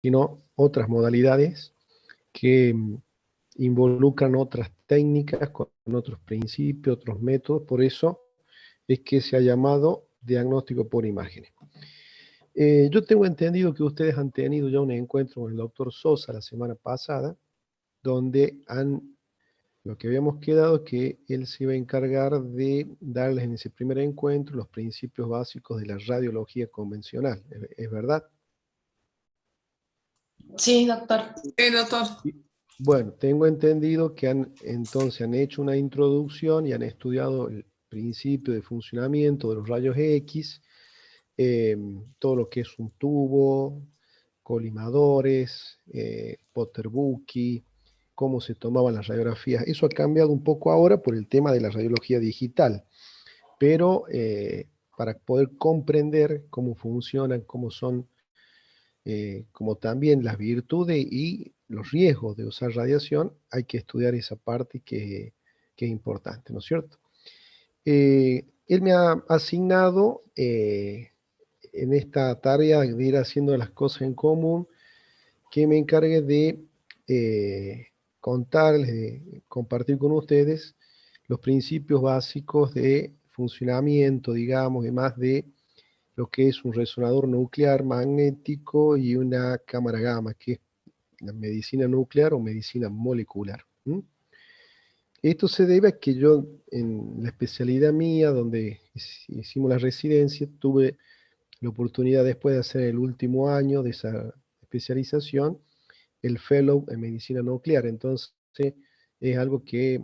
sino otras modalidades que involucran otras técnicas, con otros principios, otros métodos. Por eso es que se ha llamado diagnóstico por imágenes. Yo tengo entendido que ustedes han tenido ya un encuentro con el doctor Sosa la semana pasada, donde lo que habíamos quedado es que él se iba a encargar de darles en ese primer encuentro los principios básicos de la radiología convencional. ¿Es verdad? Sí, doctor. Sí, doctor. Bueno, tengo entendido que entonces han hecho una introducción y han estudiado el principio de funcionamiento de los rayos X, todo lo que es un tubo, colimadores, Potter-Bucky, cómo se tomaban las radiografías. Eso ha cambiado un poco ahora por el tema de la radiología digital, pero para poder comprender cómo funcionan, cómo son, como también las virtudes y los riesgos de usar radiación, hay que estudiar esa parte que es importante, ¿no es cierto? Él me ha asignado en esta tarea de ir haciendo las cosas en común, que me encargue de contarles, de compartir con ustedes los principios básicos de funcionamiento, digamos, y más de lo que es un resonador nuclear magnético y una cámara gamma, que es la medicina nuclear o medicina molecular. Esto se debe a que yo, en la especialidad mía, donde hicimos la residencia, tuve la oportunidad después de hacer el último año de esa especialización, el fellow en medicina nuclear. Entonces, es algo que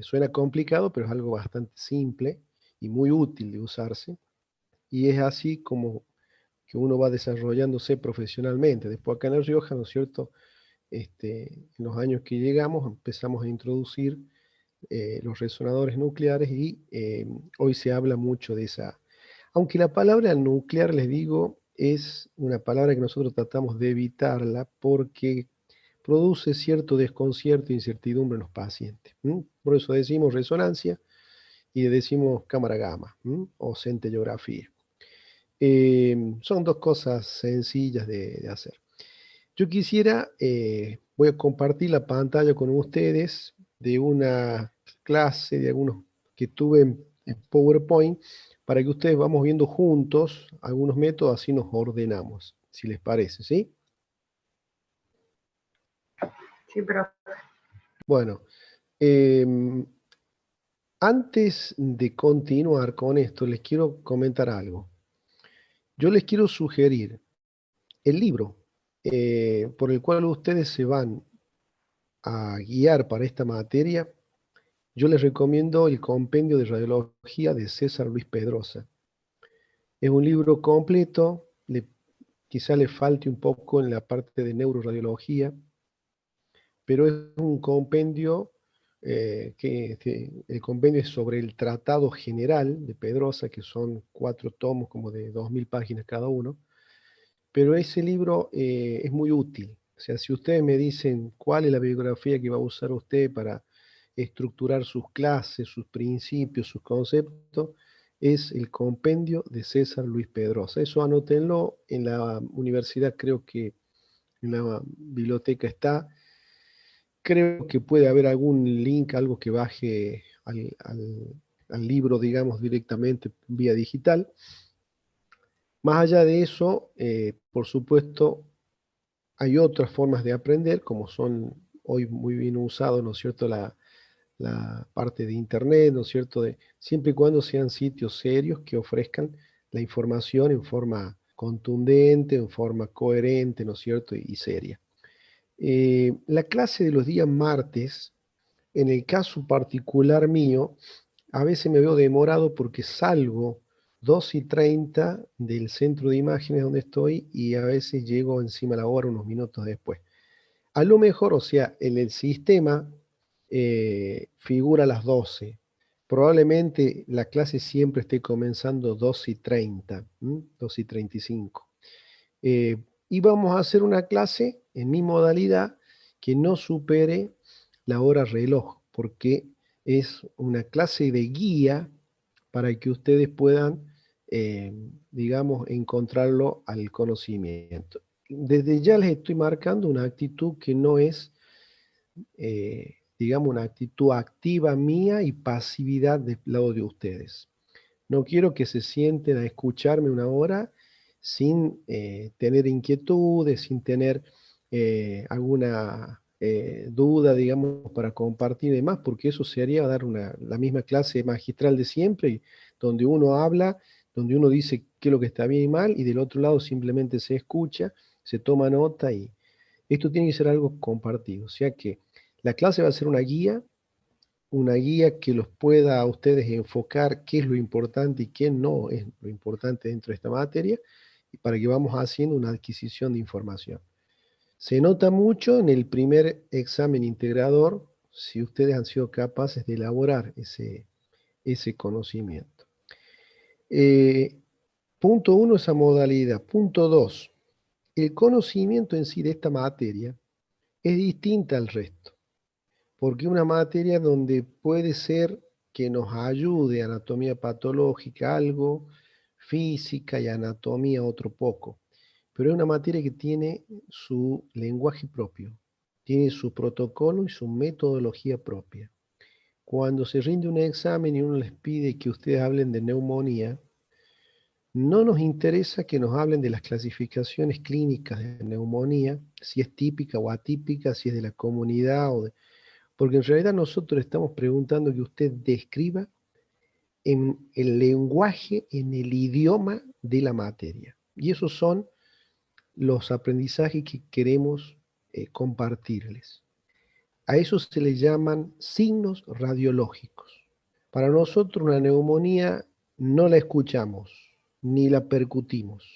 suena complicado, pero es algo bastante simple y muy útil de usarse. Y es así como que uno va desarrollándose profesionalmente. Después acá en La Rioja, ¿no es cierto? En los años que llegamos empezamos a introducir los resonadores nucleares y hoy se habla mucho de esa. Aunque la palabra nuclear, les digo, es una palabra que nosotros tratamos de evitarla porque produce cierto desconcierto e incertidumbre en los pacientes. Por eso decimos resonancia y decimos cámara gamma o centellografía. Son dos cosas sencillas de hacer. Yo quisiera, voy a compartir la pantalla con ustedes de una clase, de algunos que tuve en PowerPoint, para que ustedes vamos viendo juntos algunos métodos, así nos ordenamos, si les parece, ¿sí? Sí, pero... Bueno, antes de continuar con esto, les quiero comentar algo. Yo les quiero sugerir el libro por el cual ustedes se van a guiar para esta materia. Yo les recomiendo el Compendio de Radiología de César Luis Pedrosa. Es un libro completo, quizá le falte un poco en la parte de neuroradiología, pero es un compendio el compendio es sobre el Tratado General de Pedrosa, que son 4 tomos como de 2000 páginas cada uno, pero ese libro es muy útil. O sea, si ustedes me dicen cuál es la bibliografía que va a usar usted para estructurar sus clases, sus principios, sus conceptos, es el compendio de César Luis Pedrosa. Eso anótenlo en la universidad, creo que en la biblioteca está. Creo que puede haber algún link, algo que baje al libro, digamos, directamente vía digital. Más allá de eso, por supuesto, hay otras formas de aprender, como son hoy muy bien usados, ¿no es cierto?, la parte de Internet, ¿no es cierto?, siempre y cuando sean sitios serios que ofrezcan la información en forma contundente, en forma coherente, ¿no es cierto?, y seria. La clase de los días martes, en el caso particular mío, a veces me veo demorado porque salgo 2:30 del centro de imágenes donde estoy y a veces llego encima de la hora unos minutos después. A lo mejor, o sea, en el sistema figura las 12. Probablemente la clase siempre esté comenzando 2:30, 2:35. Y vamos a hacer una clase en mi modalidad que no supere la hora reloj, porque es una clase de guía para que ustedes puedan, digamos, encontrarlo al conocimiento. desde ya les estoy marcando una actitud que no es, digamos, una actitud activa mía y pasividad del lado de ustedes. No quiero que se sienten a escucharme una hora sin tener inquietudes, sin tener alguna duda, digamos, para compartir y demás, porque eso sería dar la misma clase magistral de siempre, donde uno habla, donde uno dice qué es lo que está bien y mal, y del otro lado simplemente se escucha, se toma nota, y esto tiene que ser algo compartido. O sea que la clase va a ser una guía que los pueda a ustedes enfocar qué es lo importante y qué no es lo importante dentro de esta materia, y para que vamos haciendo una adquisición de información. Se nota mucho en el primer examen integrador si ustedes han sido capaces de elaborar ese conocimiento. Punto 1, esa modalidad. Punto 2, el conocimiento en sí de esta materia es distinta al resto, porque una materia donde puede ser que nos ayude anatomía patológica algo, física y anatomía otro poco, pero es una materia que tiene su lenguaje propio, tiene su protocolo y su metodología propia. Cuando se rinde un examen y uno les pide que ustedes hablen de neumonía, no nos interesa que nos hablen de las clasificaciones clínicas de neumonía, si es típica o atípica, si es de la comunidad porque en realidad nosotros estamos preguntando que usted describa en el lenguaje, en el idioma de la materia. Y esos son los aprendizajes que queremos compartirles. A eso se le llaman signos radiológicos. Para nosotros una neumonía no la escuchamos, ni la percutimos,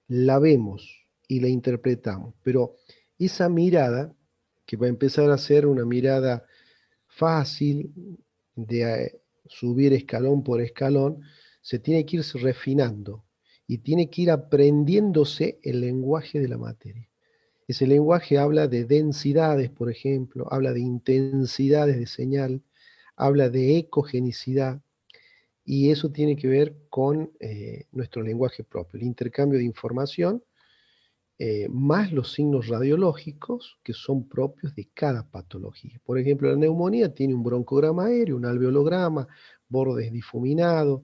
la vemos y la interpretamos, pero esa mirada, que va a empezar a ser una mirada fácil de subir escalón por escalón, se tiene que ir refinando y tiene que ir aprendiéndose el lenguaje de la materia. Ese lenguaje habla de densidades, por ejemplo, habla de intensidades de señal, habla de ecogenicidad, y eso tiene que ver con nuestro lenguaje propio, el intercambio de información, más los signos radiológicos que son propios de cada patología. Por ejemplo, la neumonía tiene un broncograma aéreo, un alveolograma, bordes difuminados,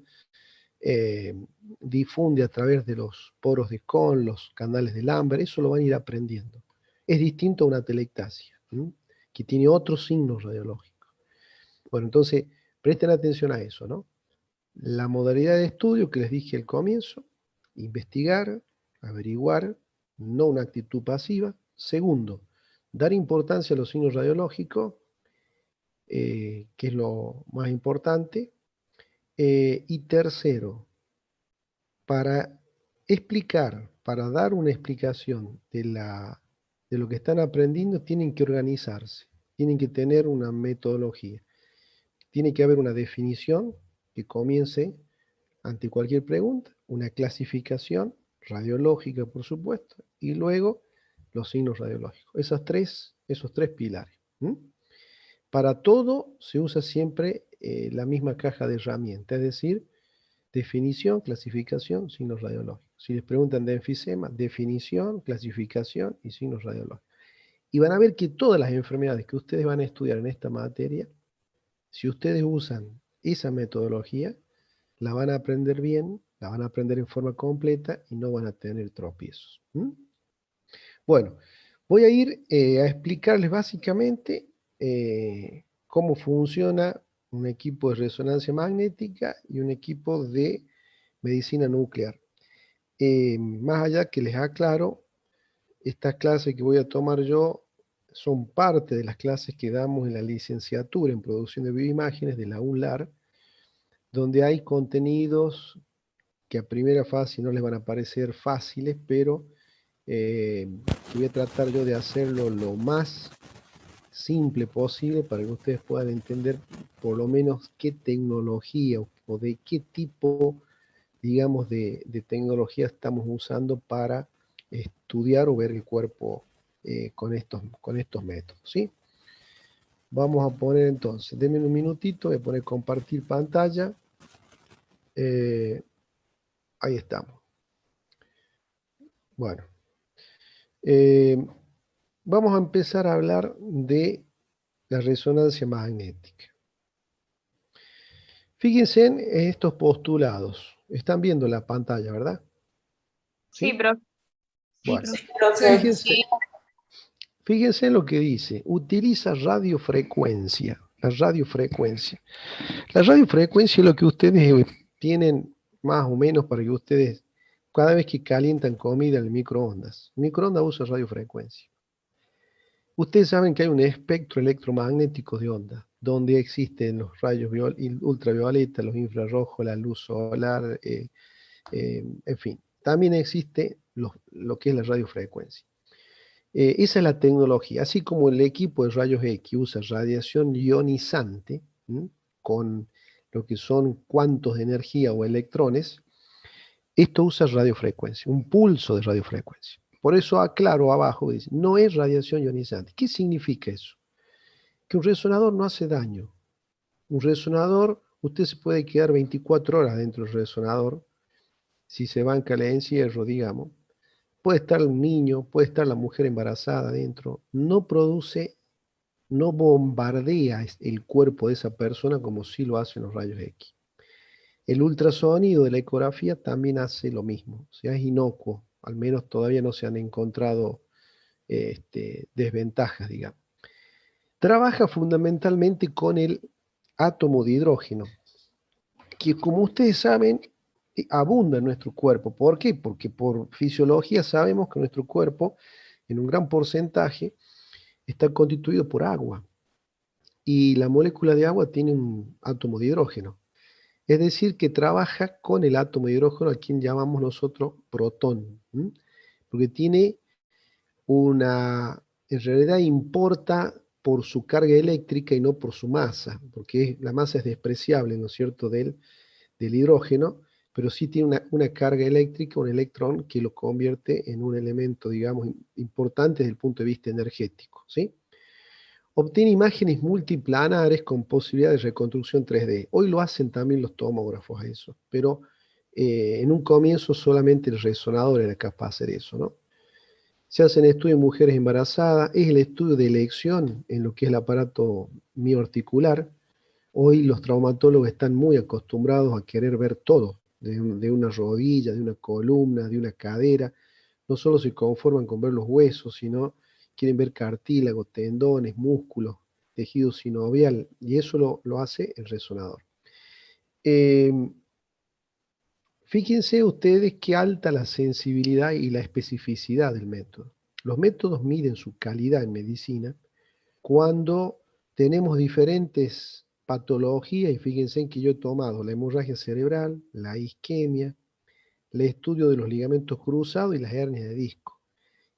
eh, difunde a través de los poros de Kohn, los canales de Lambert, eso lo van a ir aprendiendo. Es distinto a una telectasia, que tiene otros signos radiológicos. Bueno, entonces, presten atención a eso, ¿no? La modalidad de estudio que les dije al comienzo: investigar, averiguar, no una actitud pasiva. Segundo, dar importancia a los signos radiológicos, que es lo más importante. Y tercero, para explicar, para dar una explicación de lo que están aprendiendo, tienen que organizarse, tienen que tener una metodología, tiene que haber una definición que comience ante cualquier pregunta, una clasificación radiológica, por supuesto, y luego los signos radiológicos. Esos tres pilares. Para todo se usa siempre la misma caja de herramientas, es decir, definición, clasificación, signos radiológicos. Si les preguntan de enfisema, definición, clasificación y signos radiológicos. Y van a ver que todas las enfermedades que ustedes van a estudiar en esta materia, si ustedes usan esa metodología, la van a aprender bien, la van a aprender en forma completa y no van a tener tropiezos. Bueno, voy a ir a explicarles básicamente cómo funciona un equipo de resonancia magnética y un equipo de medicina nuclear. Más allá que les aclaro, estas clases que voy a tomar yo son parte de las clases que damos en la licenciatura en producción de bioimágenes de la UNLAR, donde hay contenidos que a primera fase no les van a parecer fáciles, pero voy a tratar yo de hacerlo lo más simple posible para que ustedes puedan entender por lo menos qué tecnología o de qué tipo, digamos, de tecnología estamos usando para estudiar o ver el cuerpo con estos métodos, ¿sí? Vamos a poner entonces, denme un minutito, voy a poner compartir pantalla. Ahí estamos. Bueno, Eh, Vamos a empezar a hablar de la resonancia magnética. Fíjense en estos postulados. Están viendo la pantalla, ¿verdad? Sí, profe. Bueno, Sí, profe. fíjense, fíjense en lo que dice. Utiliza radiofrecuencia. La radiofrecuencia. La radiofrecuencia es lo que ustedes tienen más o menos para que ustedes, cada vez que calientan comida en el microondas. El microondas usa radiofrecuencia. Ustedes saben que hay un espectro electromagnético de onda, donde existen los rayos ultravioleta, los infrarrojos, la luz solar, en fin. También existe lo que es la radiofrecuencia. Esa es la tecnología, así como el equipo de rayos X usa radiación ionizante, ¿m? Con lo que son cuantos de energía o electrones, esto usa radiofrecuencia, un pulso de radiofrecuencia. Por eso aclaro abajo, dice, no es radiación ionizante. ¿Qué significa eso? Que un resonador no hace daño. Un resonador, usted se puede quedar 24 horas dentro del resonador, si se banca el encierro, digamos. Puede estar un niño, puede estar la mujer embarazada dentro. No produce, no bombardea el cuerpo de esa persona como sí lo hacen los rayos X. El ultrasonido de la ecografía también hace lo mismo, o sea, es inocuo, al menos todavía no se han encontrado desventajas, digamos. Trabaja fundamentalmente con el átomo de hidrógeno, que como ustedes saben, abunda en nuestro cuerpo. ¿Por qué? Porque por fisiología sabemos que nuestro cuerpo, en un gran porcentaje, está constituido por agua, y la molécula de agua tiene un átomo de hidrógeno. Es decir, que trabaja con el átomo de hidrógeno, a quien llamamos nosotros protón, ¿m? Porque tiene en realidad importa por su carga eléctrica y no por su masa, porque la masa es despreciable, ¿no es cierto?, del hidrógeno, pero sí tiene una carga eléctrica, un electrón que lo convierte en un elemento, digamos, importante desde el punto de vista energético, ¿sí? Obtiene imágenes multiplanares con posibilidad de reconstrucción 3D. Hoy lo hacen también los tomógrafos a eso, pero en un comienzo solamente el resonador era capaz de hacer eso, ¿no? Se hacen estudios en mujeres embarazadas, es el estudio de elección en lo que es el aparato mioarticular. Hoy los traumatólogos están muy acostumbrados a querer ver todo, de una rodilla, de una columna, de una cadera. No solo se conforman con ver los huesos, sino quieren ver cartílago, tendones, músculos, tejido sinovial, y eso lo hace el resonador. Eh, Fíjense ustedes qué alta la sensibilidad y la especificidad del método. Los métodos miden su calidad en medicina cuando tenemos diferentes patologías, y fíjense en que yo he tomado la hemorragia cerebral, la isquemia, el estudio de los ligamentos cruzados y las hernias de disco.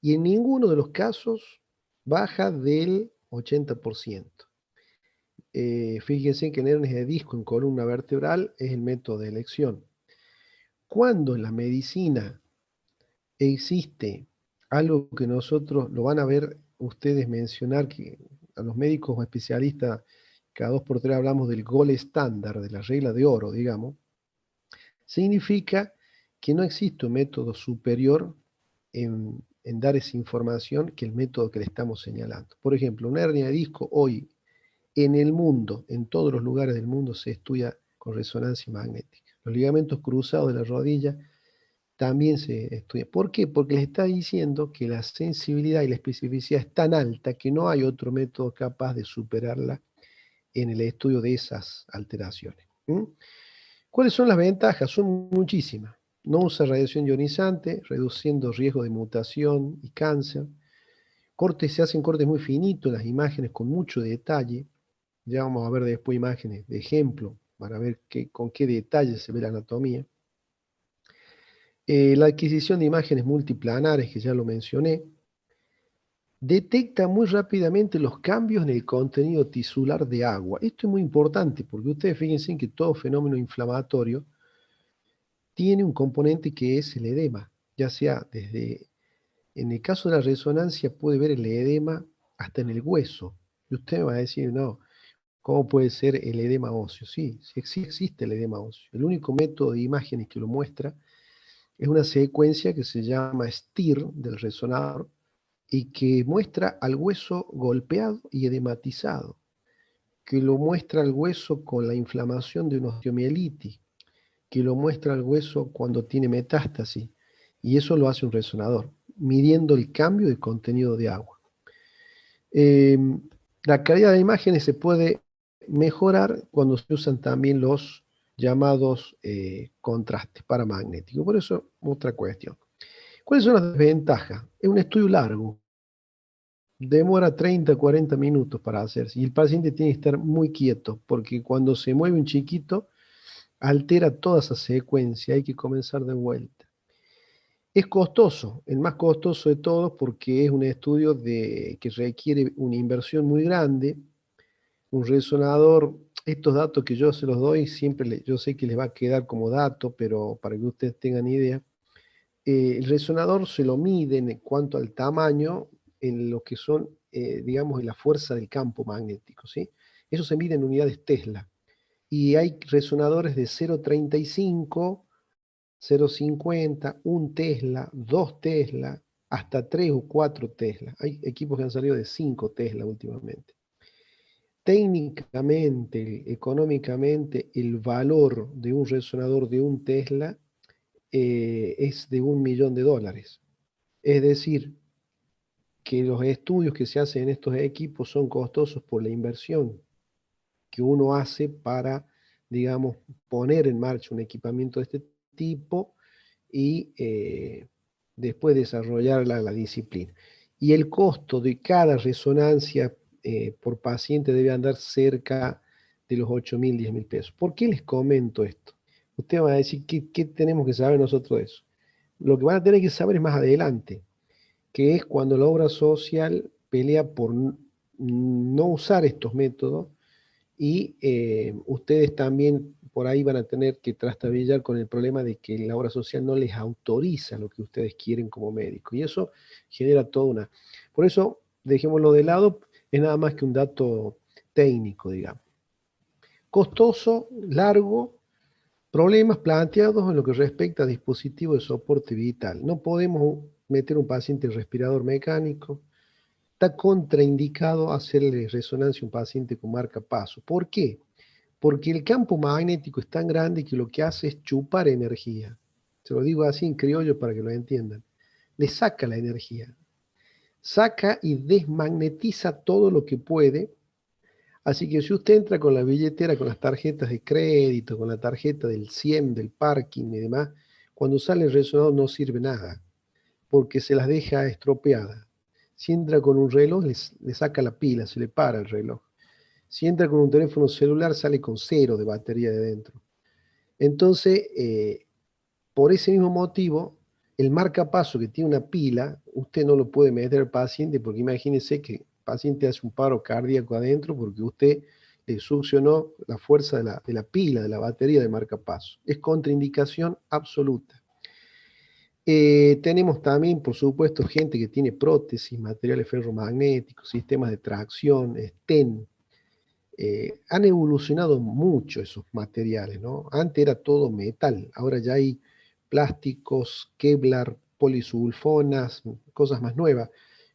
Y en ninguno de los casos baja del 80%. Fíjense que en hernias de disco en columna vertebral es el método de elección. Cuando en la medicina existe algo que nosotros lo van a ver ustedes mencionar, que a los médicos o especialistas cada 2 por 3 hablamos del gol estándar, de la regla de oro, digamos, significa que no existe un método superior en dar esa información que el método que le estamos señalando. Por ejemplo, una hernia de disco hoy en el mundo, en todos los lugares del mundo, se estudia con resonancia magnética. Los ligamentos cruzados de la rodilla también se estudia. ¿Por qué? Porque les está diciendo que la sensibilidad y la especificidad es tan alta que no hay otro método capaz de superarla en el estudio de esas alteraciones. ¿Mm? ¿Cuáles son las ventajas? Son muchísimas. No usa radiación ionizante, reduciendo riesgo de mutación y cáncer. Se hacen cortes muy finitos en las imágenes con mucho detalle. Ya vamos a ver después imágenes de ejemplo para ver con qué detalle se ve la anatomía. La adquisición de imágenes multiplanares, que ya lo mencioné, detecta muy rápidamente los cambios en el contenido tisular de agua. Esto es muy importante porque ustedes fíjense en que todo fenómeno inflamatorio tiene un componente que es el edema, ya sea en el caso de la resonancia puede ver el edema hasta en el hueso. Y usted va a decir, no, ¿cómo puede ser el edema óseo? Sí, sí existe el edema óseo. El único método de imágenes que lo muestra es una secuencia que se llama STIR del resonador, y que muestra al hueso golpeado y edematizado, que lo muestra al hueso con la inflamación de una osteomielitis, que lo muestra al hueso cuando tiene metástasis, y eso lo hace un resonador, midiendo el cambio de contenido de agua. La calidad de imágenes se puede mejorar cuando se usan también los llamados contrastes paramagnéticos. Por eso, otra cuestión. ¿Cuáles son las desventajas? Es un estudio largo, demora 30, 40 minutos para hacerse y el paciente tiene que estar muy quieto porque cuando se mueve un chiquito altera toda esa secuencia, hay que comenzar de vuelta. Es costoso, el más costoso de todos porque es un estudio que requiere una inversión muy grande, un resonador, estos datos que yo se los doy, siempre yo sé que les va a quedar como dato, pero para que ustedes tengan idea, el resonador se lo mide en cuanto al tamaño, en lo que son, digamos, en la fuerza del campo magnético, ¿sí? Eso se mide en unidades Tesla. Y hay resonadores de 0,35, 0,50, 1 Tesla, 2 Tesla, hasta 3 o 4 Tesla. Hay equipos que han salido de 5 Tesla últimamente. Técnicamente, económicamente, el valor de un resonador de 1 Tesla es de $1.000.000. Es decir, que los estudios que se hacen en estos equipos son costosos por la inversión que uno hace para, digamos, poner en marcha un equipamiento de este tipo y después desarrollar la disciplina. Y el costo de cada resonancia por paciente debe andar cerca de los 8.000, 10.000 pesos. ¿Por qué les comento esto? Usted va a decir, ¿qué tenemos que saber nosotros de eso? Lo que van a tener que saber es más adelante, que es cuando la obra social pelea por no usar estos métodos y ustedes también por ahí van a tener que trastabillar con el problema de que la obra social no les autoriza lo que ustedes quieren como médico. Y eso genera toda una... Por eso, dejémoslo de lado, es nada más que un dato técnico, digamos. Costoso, largo, problemas planteados en lo que respecta a dispositivos de soporte vital. No podemos meter un paciente en respirador mecánico. Está contraindicado hacerle resonancia a un paciente con marcapaso. ¿Por qué? Porque el campo magnético es tan grande que lo que hace es chupar energía. Se lo digo así en criollo para que lo entiendan. Le saca la energía. Saca y desmagnetiza todo lo que puede. Así que si usted entra con la billetera, con las tarjetas de crédito, con la tarjeta del CIEM, del parking y demás, cuando sale el resonador no sirve nada, porque se las deja estropeadas. Si entra con un reloj, le saca la pila, se le para el reloj. Si entra con un teléfono celular, sale con 0 de batería de dentro. Entonces, por ese mismo motivo, el marcapaso que tiene una pila, usted no lo puede meter al paciente, porque imagínese que el paciente hace un paro cardíaco adentro porque usted le succionó la fuerza de la pila, de la batería del marcapaso. Es contraindicación absoluta. Tenemos también, por supuesto, gente que tiene prótesis, materiales ferromagnéticos, sistemas de tracción, stent. Han evolucionado mucho esos materiales, ¿no? Antes era todo metal, ahora ya hay plásticos, Kevlar, polisulfonas, cosas más nuevas,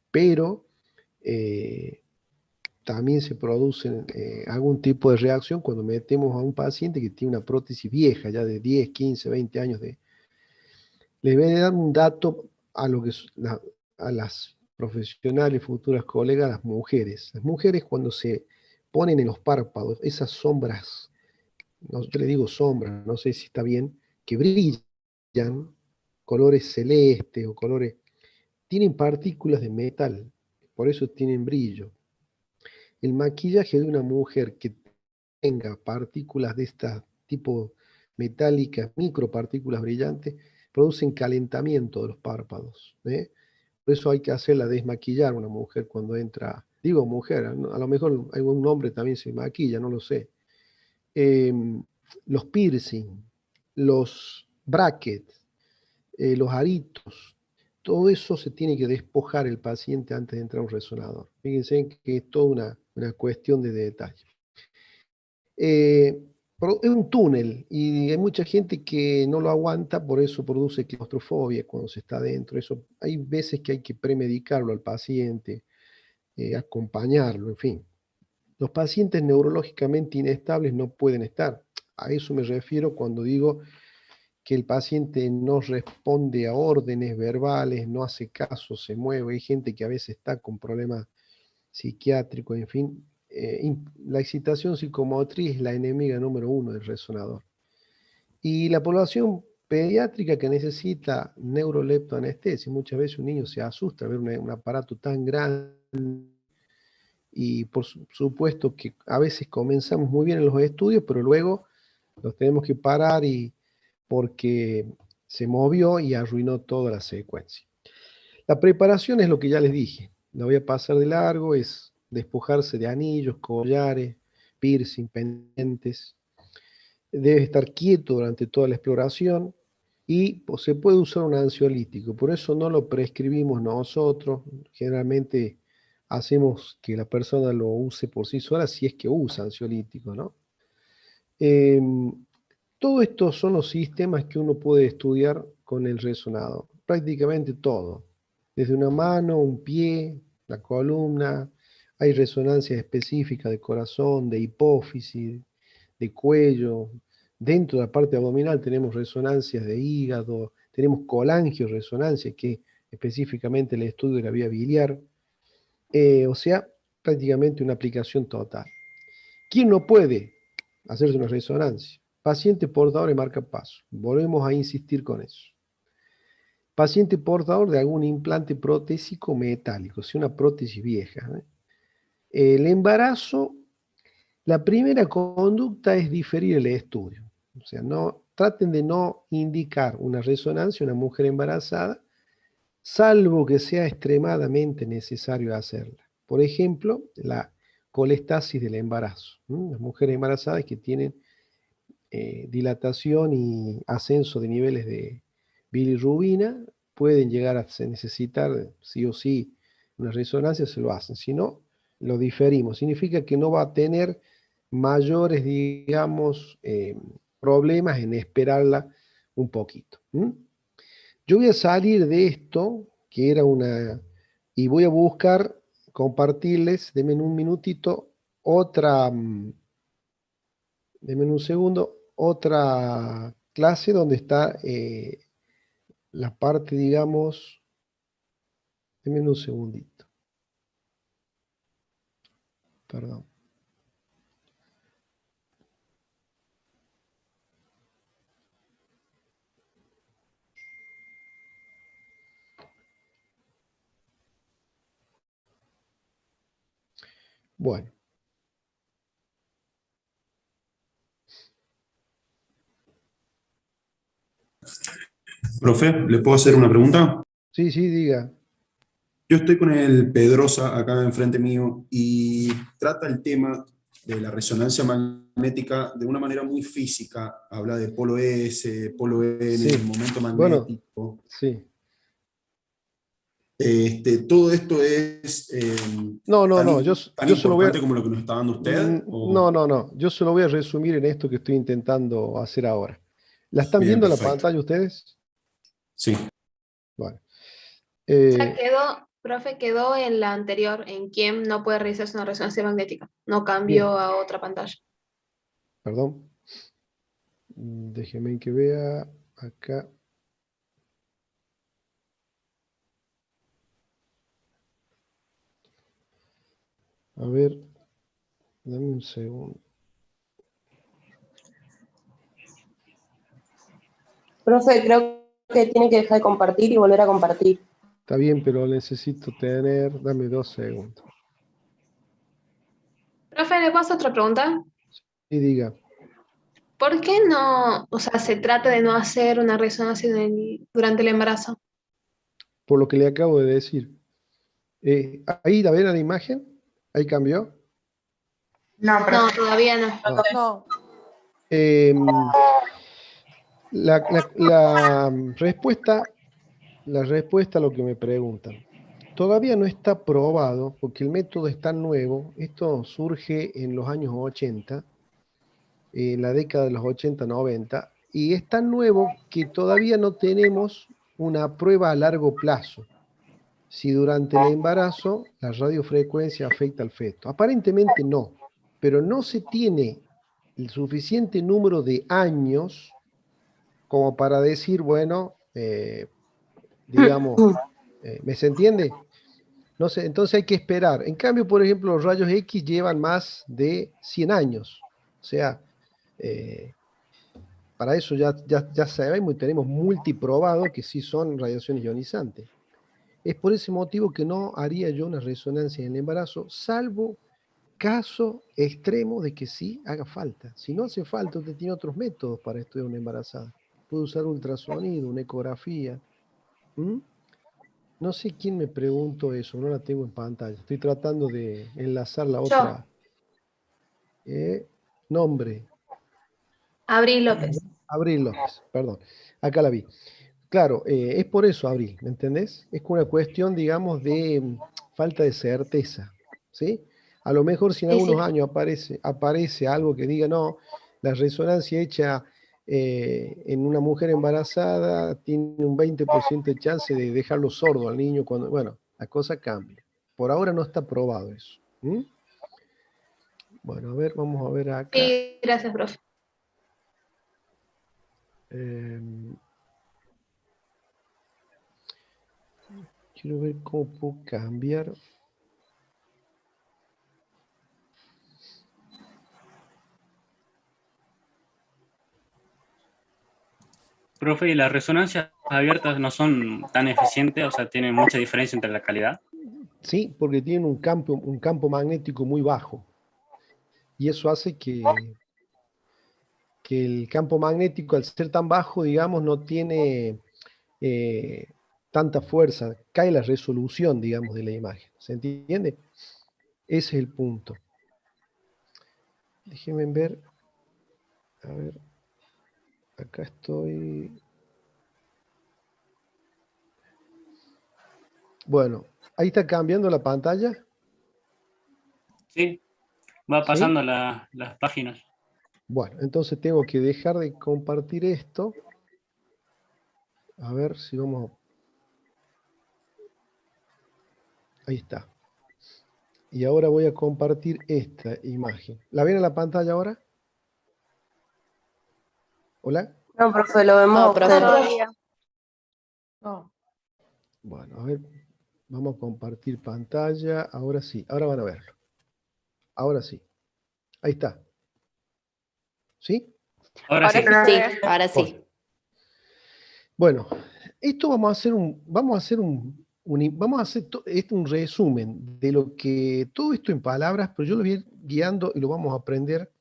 pero eh, también se producen algún tipo de reacción cuando metemos a un paciente que tiene una prótesis vieja, ya de 10, 15, 20 años de... Les voy a dar un dato a, lo que, a las profesionales, futuras colegas, las mujeres. Las mujeres cuando se ponen en los párpados esas sombras, no, yo le digo sombras, no sé si está bien, que brillan, colores celestes o colores, tienen partículas de metal, por eso tienen brillo. El maquillaje de una mujer que tenga partículas de este tipo metálicas, micropartículas brillantes, producen calentamiento de los párpados. Por eso hay que hacerla desmaquillar a una mujer cuando entra, digo mujer, ¿no? A lo mejor algún hombre también se maquilla, no lo sé. Eh, los piercing, los brackets, los aritos, todo eso se tiene que despojar el paciente antes de entrar a un resonador. Fíjense que es toda una cuestión de detalle. Eh, es un túnel y hay mucha gente que no lo aguanta, por eso produce claustrofobia cuando se está dentro. Eso, hay veces que hay que premedicarlo al paciente, acompañarlo, en fin. Los pacientes neurológicamente inestables no pueden estar. A eso me refiero cuando digo que el paciente no responde a órdenes verbales, no hace caso, se mueve. Hay gente que a veces está con problemas psiquiátricos, en fin. La excitación psicomotriz es la enemiga número uno del resonador. Y la población pediátrica que necesita neuroleptoanestesia, muchas veces un niño se asusta al ver un aparato tan grande y por supuesto que a veces comenzamos muy bien en los estudios, pero luego los tenemos que parar porque se movió y arruinó toda la secuencia. La preparación es lo que ya les dije, la voy a pasar de largo, es despojarse de anillos, collares, piercing, pendientes, debe estar quieto durante toda la exploración y pues, se puede usar un ansiolítico, por eso no lo prescribimos nosotros, generalmente hacemos que la persona lo use por sí sola si es que usa ansiolítico, ¿no? Todo esto son los sistemas que uno puede estudiar con el resonador, prácticamente todo, desde una mano, un pie, la columna, hay resonancias específicas de corazón, de hipófisis, de cuello, dentro de la parte abdominal tenemos resonancias de hígado, tenemos colangioresonancia, que específicamente el estudio de la vía biliar, o sea, prácticamente una aplicación total. ¿Quién no puede hacerse una resonancia? Paciente portador de marcapaso. Volvemos a insistir con eso. Paciente portador de algún implante protésico metálico, si una prótesis vieja. El embarazo, la primera conducta es diferir el estudio. O sea, traten de no indicar una resonancia a una mujer embarazada, salvo que sea extremadamente necesario hacerla. Por ejemplo, la colestasis del embarazo. Las mujeres embarazadas que tienen dilatación y ascenso de niveles de bilirrubina, pueden llegar a necesitar sí o sí una resonancia, se lo hacen. Si no, lo diferimos. Significa que no va a tener mayores, digamos, problemas en esperarla un poquito. Yo voy a salir de esto, que era y voy a buscar compartirles, denme en un minutito, otra, denme en un segundo, otra clase donde está la parte, digamos, denme en un segundito, perdón. Bueno, Profe, ¿le puedo hacer una pregunta? sí, diga. Yo estoy con el Pedrosa acá enfrente mío y trata el tema de la resonancia magnética de una manera muy física. Habla de polo S, polo N, Sí, momento bueno, magnético. sí. ¿Todo esto es No, tan yo se lo voy a... importante como lo que nos está dando usted? No, yo se lo voy a resumir en esto que estoy intentando hacer ahora. ¿La están Bien, viendo la perfecto. pantalla ustedes? Sí. Bueno. Ya quedó, profe, quedó en la anterior, en quién no puede realizarse una resonancia magnética. No cambió Bien, a otra pantalla. perdón. Déjeme que vea acá. A ver, dame un segundo. Profe, creo que tiene que dejar de compartir y volver a compartir. Está bien, pero necesito tener... Dame 2 segundos. Profe, ¿le paso otra pregunta? Y diga, ¿Por qué no, o sea, se trata de no hacer una resonancia durante el embarazo? por lo que le acabo de decir. Ahí, a ver la imagen. Ahí cambió. No, No, profe. todavía no. Ah. No. Em, la respuesta a lo que me preguntan. Todavía no está probado porque el método es tan nuevo. Esto surge en los años 80. en la década de los 80, 90, y es tan nuevo que todavía no tenemos una prueba a largo plazo. Si durante el embarazo la radiofrecuencia afecta al feto. Aparentemente no, pero no se tiene el suficiente número de años como para decir, bueno, digamos, ¿me se entiende? No sé, entonces hay que esperar. En cambio, por ejemplo, los rayos X llevan más de 100 años. O sea, para eso ya sabemos y tenemos multiprobado que sí son radiaciones ionizantes. Es por ese motivo que no haría yo una resonancia en el embarazo, salvo caso extremo de que sí haga falta. Si no hace falta, usted tiene otros métodos para estudiar una embarazada. Puede usar ultrasonido, una ecografía. ¿Mm? No sé quién me preguntó eso, no la tengo en pantalla. Estoy tratando de enlazar la Yo, otra. Nombre. Abril López. Abril López, perdón. Acá la vi. Claro, es por eso, Abril, ¿me entendés? Es una cuestión, digamos, de falta de certeza, ¿sí? A lo mejor si en Sí, sí. algunos años aparece algo que diga, no, la resonancia hecha en una mujer embarazada tiene un 20% de chance de dejarlo sordo al niño cuando, bueno, la cosa cambia. Por ahora no está probado eso. ¿Mm? Bueno, a ver, vamos a ver acá. Sí, gracias, profe. Quiero ver cómo puedo cambiar. Profe, ¿y las resonancias abiertas no son tan eficientes? O sea, tienen mucha diferencia entre la calidad. Sí, porque tienen un campo magnético muy bajo. Y eso hace que el campo magnético, al ser tan bajo, digamos, no tiene tanta fuerza. Cae la resolución, digamos, de la imagen. ¿Se entiende? Ese es el punto. Déjenme ver. A ver. Acá estoy. Bueno, ahí está cambiando la pantalla. Sí, va ¿Sí? pasando las páginas. Bueno, entonces tengo que dejar de compartir esto. A ver si vamos. Ahí está. Y ahora voy a compartir esta imagen. ¿La ven en la pantalla ahora? ¿Hola? No, profe, lo vemos No, a usted. profe. Todavía. No. Bueno, a ver. Vamos a compartir pantalla. Ahora sí. Ahora van a verlo. Ahora sí. Ahí está. ¿Sí? Ahora sí. Sí, ahora sí. Bueno, esto vamos a hacer un resumen de lo que todo esto en palabras, pero yo lo voy a ir guiando y lo vamos a aprender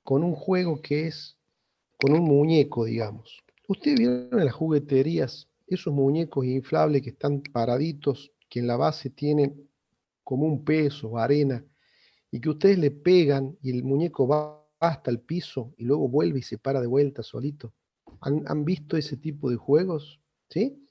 con un juego que es con un muñeco, digamos. Ustedes vieron en las jugueterías esos muñecos inflables que están paraditos, que en la base tienen como un peso o arena, y que ustedes le pegan y el muñeco va hasta el piso y luego vuelve y se para de vuelta solito. ¿Han visto ese tipo de juegos? ¿Sí?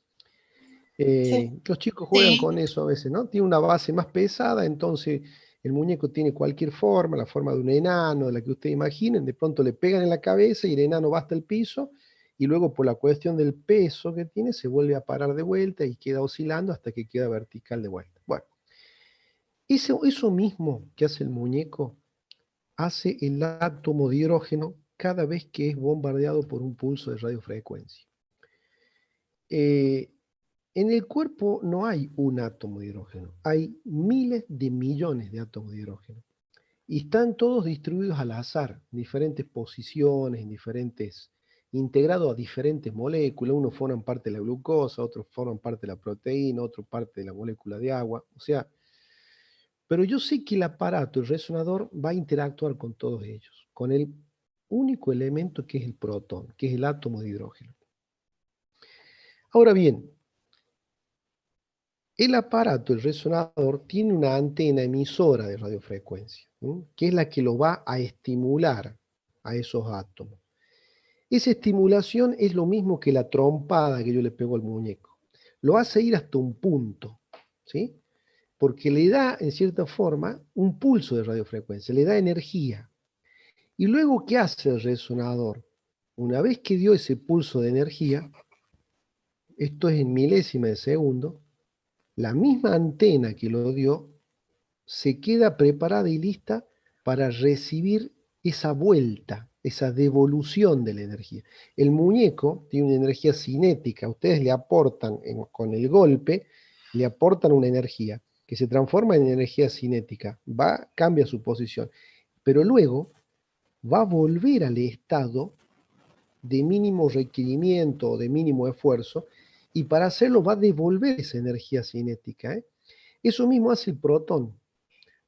Los chicos juegan con eso a veces, ¿no? Tiene una base más pesada, entonces el muñeco tiene cualquier forma, la forma de un enano, de la que ustedes imaginen, de pronto le pegan en la cabeza y el enano va hasta el piso, y luego por la cuestión del peso que tiene, se vuelve a parar de vuelta y queda oscilando hasta que queda vertical de vuelta. Bueno, eso mismo que hace el muñeco, hace el átomo de hidrógeno cada vez que es bombardeado por un pulso de radiofrecuencia. En el cuerpo no hay un átomo de hidrógeno, hay miles de millones de átomos de hidrógeno. Y están todos distribuidos al azar, en diferentes posiciones, integrados a diferentes moléculas. Unos forman parte de la glucosa, otros forman parte de la proteína, otros parte de la molécula de agua. O sea, pero yo sé que el aparato, el resonador, va a interactuar con todos ellos, con el único elemento que es el protón, que es el átomo de hidrógeno. Ahora bien, el aparato, el resonador, tiene una antena emisora de radiofrecuencia, ¿sí? Que es la que lo va a estimular a esos átomos. Esa estimulación es lo mismo que la trompada que yo le pego al muñeco. Lo hace ir hasta un punto, ¿sí? Porque le da, en cierta forma, un pulso de radiofrecuencia, le da energía. Y luego, ¿qué hace el resonador? Una vez que dio ese pulso de energía, esto es en milésima de segundo, la misma antena que lo dio se queda preparada y lista para recibir esa vuelta, esa devolución de la energía. El muñeco tiene una energía cinética, ustedes le aportan con el golpe, le aportan una energía que se transforma en energía cinética, cambia su posición, pero luego va a volver al estado de mínimo requerimiento o de mínimo esfuerzo, y para hacerlo va a devolver esa energía cinética. Eso mismo hace el protón,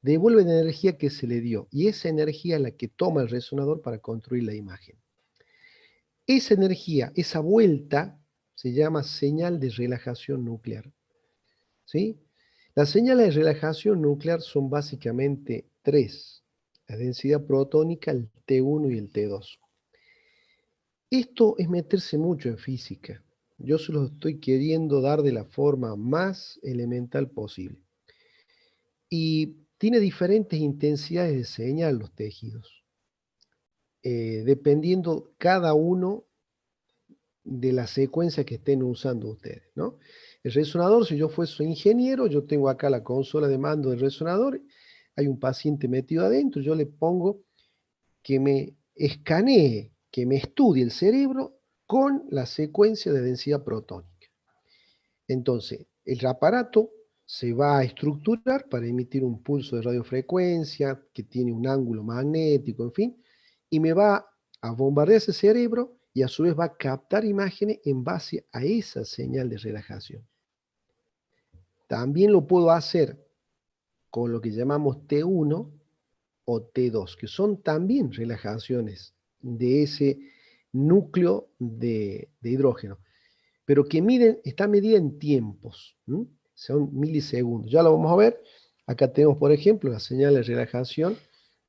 devuelve la energía que se le dio, y esa energía es la que toma el resonador para construir la imagen. Esa energía, esa vuelta, se llama señal de relajación nuclear. ¿Sí? Las señales de relajación nuclear son básicamente tres: la densidad protónica, el T1 y el T2. Esto es meterse mucho en física. Yo se lo estoy queriendo dar de la forma más elemental posible. Y tiene diferentes intensidades de señal los tejidos, dependiendo cada uno de la secuencia que estén usando ustedes, ¿no? El resonador, si yo fuese ingeniero, yo tengo acá la consola de mando del resonador, hay un paciente metido adentro, yo le pongo que me escanee, que me estudie el cerebro con la secuencia de densidad protónica. Entonces, el aparato se va a estructurar para emitir un pulso de radiofrecuencia que tiene un ángulo magnético, en fin, y me va a bombardear ese cerebro y a su vez va a captar imágenes en base a esa señal de relajación. También lo puedo hacer con lo que llamamos T1 o T2, que son también relajaciones de ese núcleo de hidrógeno, pero que está medida en tiempos, son milisegundos. Ya lo vamos a ver. Acá tenemos, por ejemplo, la señal de relajación,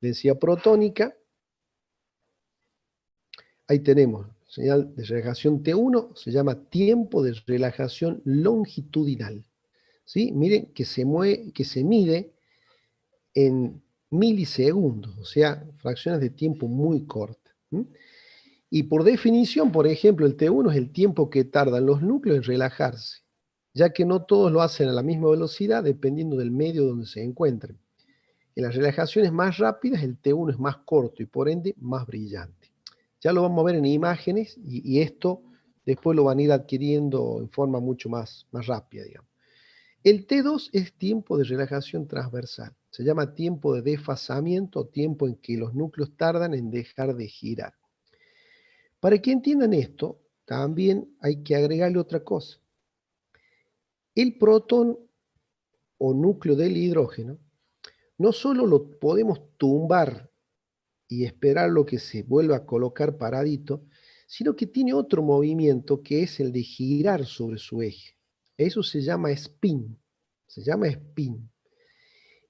densidad protónica. Ahí tenemos, señal de relajación T1, se llama tiempo de relajación longitudinal. ¿Sí? Miren que se mide en milisegundos, o sea, fracciones de tiempo muy cortas. Y por definición, por ejemplo, el T1 es el tiempo que tardan los núcleos en relajarse, ya que no todos lo hacen a la misma velocidad dependiendo del medio donde se encuentren. En las relajaciones más rápidas, el T1 es más corto y por ende más brillante. Ya lo vamos a ver en imágenes y esto después lo van a ir adquiriendo en forma mucho más rápida, digamos. El T2 es tiempo de relajación transversal. Se llama tiempo de desfasamiento, tiempo en que los núcleos tardan en dejar de girar. Para que entiendan esto, también hay que agregarle otra cosa. El protón o núcleo del hidrógeno no solo lo podemos tumbar y esperar lo que se vuelva a colocar paradito, sino que tiene otro movimiento que es el de girar sobre su eje. Eso se llama spin.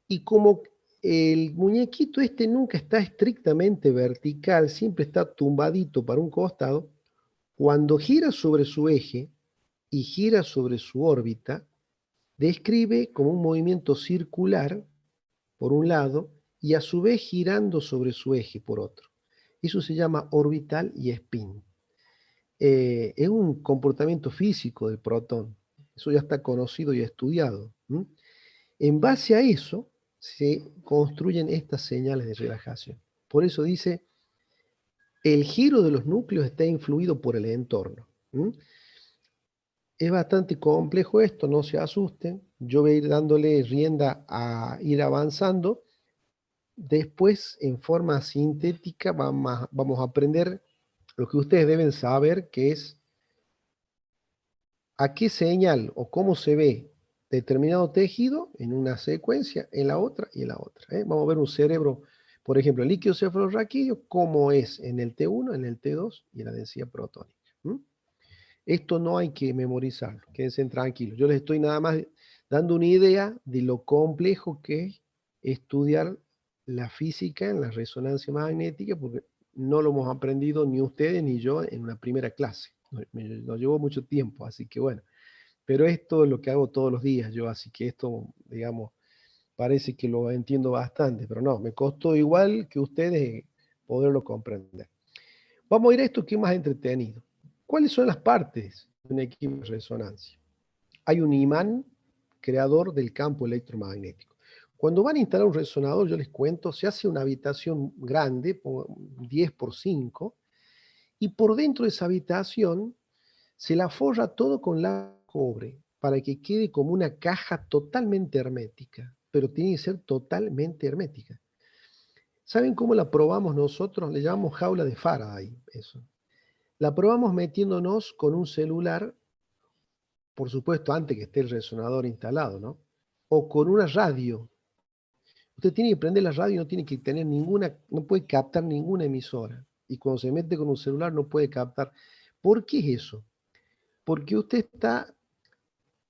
Y como el muñequito este nunca está estrictamente vertical, siempre está tumbadito para un costado, cuando gira sobre su eje y gira sobre su órbita, describe como un movimiento circular por un lado y a su vez girando sobre su eje por otro. Eso se llama orbital y spin. Es un comportamiento físico del protón. Eso ya está conocido y estudiado. En base a eso se construyen estas señales de relajación. Por eso dice, el giro de los núcleos está influido por el entorno. Es bastante complejo esto, no se asusten. Yo voy a ir dándole rienda a ir avanzando. Después, en forma sintética, vamos a aprender lo que ustedes deben saber, que es a qué señal o cómo se ve determinado tejido en una secuencia, en la otra y en la otra. Vamos a ver un cerebro, por ejemplo, el líquido cefalorraquídeo, cómo es en el T1, en el T2 y en la densidad protónica. Esto no hay que memorizarlo, quédense tranquilos. Yo les estoy nada más dando una idea de lo complejo que es estudiar la física en la resonancia magnética, porque no lo hemos aprendido ni ustedes ni yo en una primera clase. Nos llevó mucho tiempo, así que bueno. Pero esto es lo que hago todos los días yo, así que esto, digamos, parece que lo entiendo bastante, pero no, me costó igual que ustedes poderlo comprender. Vamos a ir a esto que es más entretenido. ¿Cuáles son las partes de un equipo de resonancia? Hay un imán creador del campo electromagnético. Cuando van a instalar un resonador, yo les cuento, se hace una habitación grande, 10 por 5, y por dentro de esa habitación se la forra todo con la cobre para que quede como una caja totalmente hermética, pero tiene que ser totalmente hermética. ¿Saben cómo la probamos nosotros? Le llamamos jaula de Faraday, eso. La probamos metiéndonos con un celular, por supuesto, antes que esté el resonador instalado, ¿no? O con una radio. Usted tiene que prender la radio y no tiene que tener ninguna, no puede captar ninguna emisora. Y cuando se mete con un celular no puede captar. ¿Por qué es eso? Porque usted está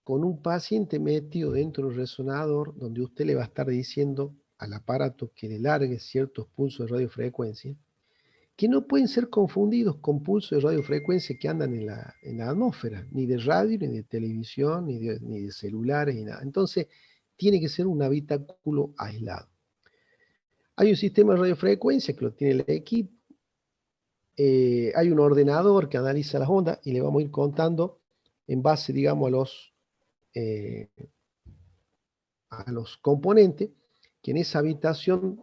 con un paciente metido dentro del resonador donde usted le va a estar diciendo al aparato que le largue ciertos pulsos de radiofrecuencia que no pueden ser confundidos con pulsos de radiofrecuencia que andan en la atmósfera, ni de radio, ni de televisión, ni de celulares, ni nada. Entonces, tiene que ser un habitáculo aislado. Hay un sistema de radiofrecuencia que lo tiene el equipo, hay un ordenador que analiza las ondas y le vamos a ir contando en base, digamos, a los componentes, que en esa habitación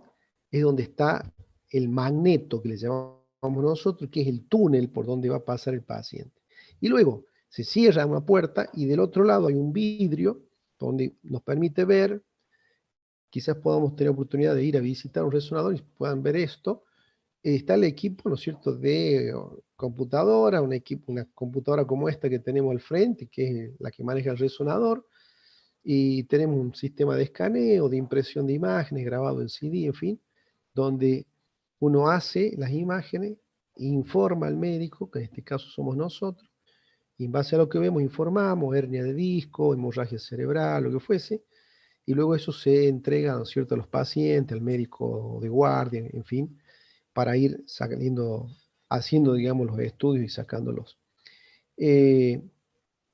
es donde está el magneto que le llamamos nosotros, que es el túnel por donde va a pasar el paciente. Y luego se cierra una puerta y del otro lado hay un vidrio donde nos permite ver, quizás podamos tener oportunidad de ir a visitar un resonador y puedan ver esto. Está el equipo, ¿no es cierto?, de computadora, una computadora como esta que tenemos al frente, que es la que maneja el resonador, y tenemos un sistema de escaneo, de impresión de imágenes, grabado en CD, en fin, donde uno hace las imágenes, informa al médico, que en este caso somos nosotros, y en base a lo que vemos informamos, hernia de disco, hemorragia cerebral, lo que fuese, y luego eso se entrega, ¿no es cierto?, a los pacientes, al médico de guardia, en fin, para ir haciendo, digamos, los estudios y sacándolos.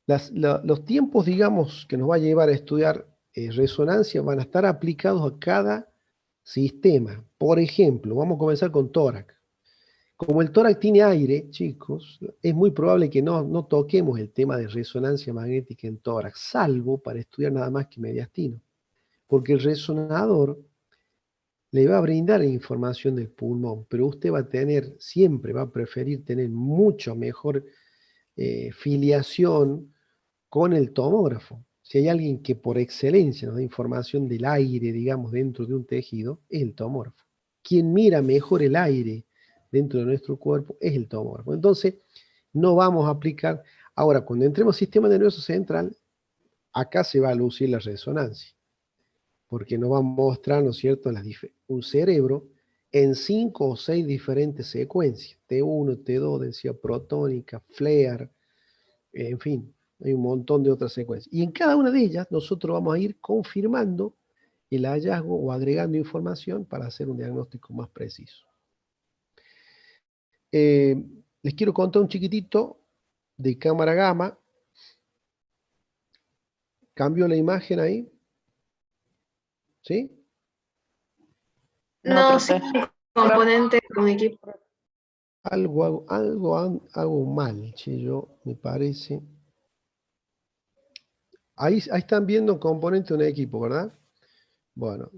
Los tiempos, digamos, que nos va a llevar a estudiar resonancia van a estar aplicados a cada sistema. Por ejemplo, vamos a comenzar con tórax. Como el tórax tiene aire, chicos, es muy probable que no toquemos el tema de resonancia magnética en tórax, salvo para estudiar nada más que mediastino. Porque el resonador le va a brindar la información del pulmón, pero usted va a tener, siempre va a preferir tener mucho mejor filiación con el tomógrafo. Si hay alguien que por excelencia nos da información del aire, digamos, dentro de un tejido, es el tomógrafo. Quien mira mejor el aire dentro de nuestro cuerpo es el tomógrafo. Entonces, no vamos a aplicar. Ahora, cuando entremos al sistema nervioso central, acá se va a lucir la resonancia, porque nos va a mostrar, ¿no es cierto?, un cerebro en 5 o 6 diferentes secuencias, T1, T2, densidad protónica, FLAIR, en fin, hay un montón de otras secuencias. Y en cada una de ellas nosotros vamos a ir confirmando el hallazgo o agregando información para hacer un diagnóstico más preciso. Les quiero contar un chiquitito de cámara gamma. ¿Cambio la imagen ahí? ¿Sí? No, sí, componente con equipo. Algo hago mal, che, yo, me parece. Ahí están viendo un componente de un equipo, ¿verdad? Bueno,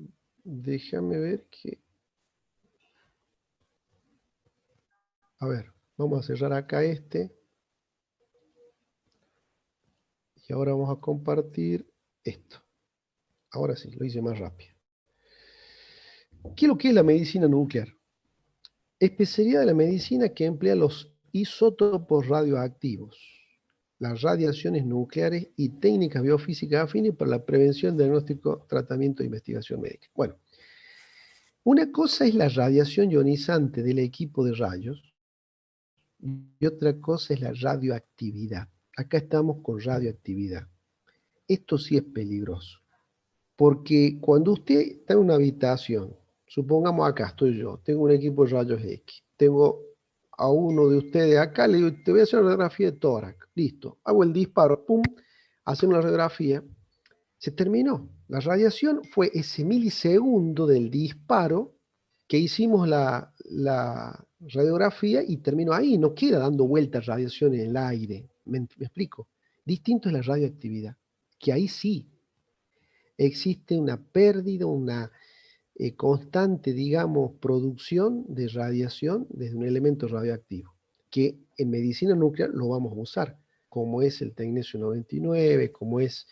déjame ver que... A ver, vamos a cerrar acá este. Y ahora vamos a compartir esto. Ahora sí, lo hice más rápido. ¿Qué es lo que es la medicina nuclear? Especialidad de la medicina que emplea los isótopos radioactivos, las radiaciones nucleares y técnicas biofísicas afines para la prevención, diagnóstico, tratamiento e investigación médica. Bueno, una cosa es la radiación ionizante del equipo de rayos y otra cosa es la radioactividad. Acá estamos con radioactividad. Esto sí es peligroso, porque cuando usted está en una habitación, supongamos acá estoy yo, tengo un equipo de rayos X, tengo a uno de ustedes acá, le digo, te voy a hacer una radiografía de tórax, listo, hago el disparo, pum, hacemos la radiografía, se terminó. La radiación fue ese milisegundo del disparo que hicimos la radiografía y terminó ahí, no queda dando vueltas radiación en el aire. ¿Me explico? Distinto es la radioactividad, que ahí sí existe una pérdida, una constante, digamos, producción de radiación desde un elemento radioactivo, que en medicina nuclear lo vamos a usar, como es el tecnesio 99, como es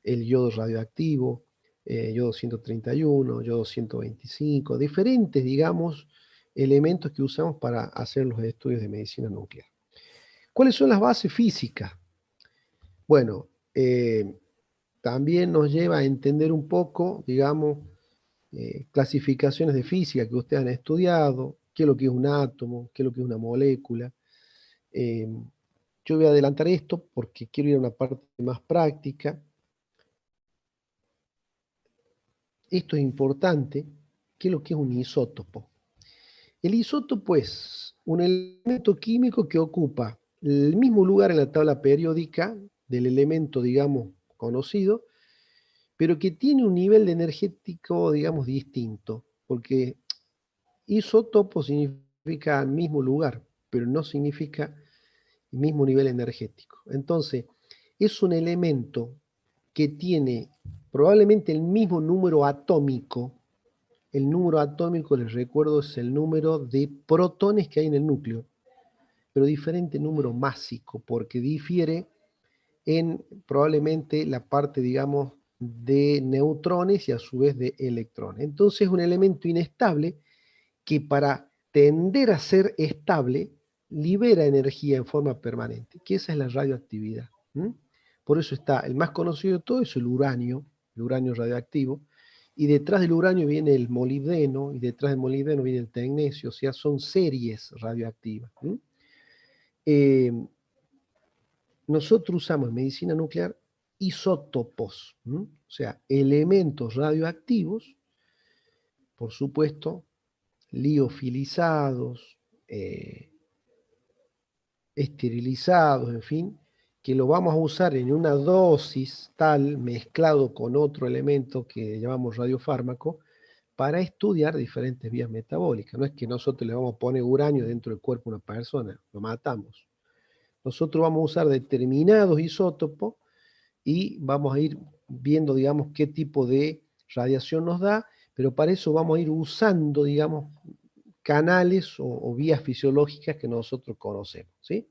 el yodo radioactivo, yodo 131, yodo 125, diferentes, digamos, elementos que usamos para hacer los estudios de medicina nuclear. ¿Cuáles son las bases físicas? Bueno, también nos lleva a entender un poco, digamos, clasificaciones de física que ustedes han estudiado, qué es lo que es un átomo, qué es lo que es una molécula. Yo voy a adelantar esto porque quiero ir a una parte más práctica. Esto es importante, qué es lo que es un isótopo. El isótopo es un elemento químico que ocupa el mismo lugar en la tabla periódica del elemento, digamos, conocido, pero que tiene un nivel energético, digamos, distinto, porque isótopo significa el mismo lugar, pero no significa el mismo nivel energético. Entonces, es un elemento que tiene probablemente el mismo número atómico. El número atómico, les recuerdo, es el número de protones que hay en el núcleo, pero diferente número másico, porque difiere en probablemente la parte, digamos, de neutrones y a su vez de electrones. Entonces es un elemento inestable que para tender a ser estable libera energía en forma permanente, que esa es la radioactividad. Por eso está, el más conocido de todo es el uranio radioactivo, y detrás del uranio viene el molibdeno, y detrás del molibdeno viene el tecnesio, o sea, son series radioactivas. Nosotros usamos en medicina nuclear isótopos, o sea, elementos radioactivos, por supuesto, liofilizados, esterilizados, en fin, que lo vamos a usar en una dosis tal, mezclado con otro elemento que llamamos radiofármaco, para estudiar diferentes vías metabólicas. No es que nosotros le vamos a poner uranio dentro del cuerpo de una persona, lo matamos. Nosotros vamos a usar determinados isótopos y vamos a ir viendo, digamos, qué tipo de radiación nos da, pero para eso vamos a ir usando, digamos, canales o vías fisiológicas que nosotros conocemos, ¿sí?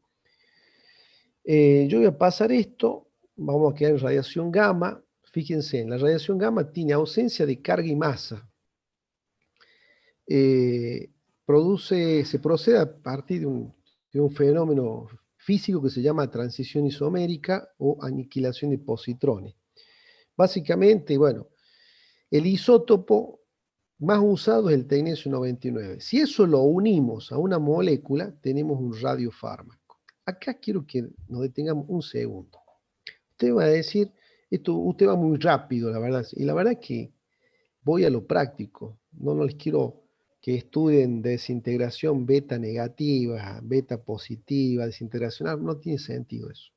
Yo voy a pasar esto, vamos a quedar en radiación gamma. Fíjense, la radiación gamma tiene ausencia de carga y masa. Se procede a partir de un fenómeno físico que se llama transición isomérica o aniquilación de positrones. Básicamente, bueno, el isótopo más usado es el tecnesio 99. Si eso lo unimos a una molécula, tenemos un radiofármaco. Acá quiero que nos detengamos un segundo. Usted va a decir, usted va muy rápido, la verdad, y la verdad es que voy a lo práctico. No les quiero que estudien desintegración beta negativa, beta positiva, desintegración, no tiene sentido eso.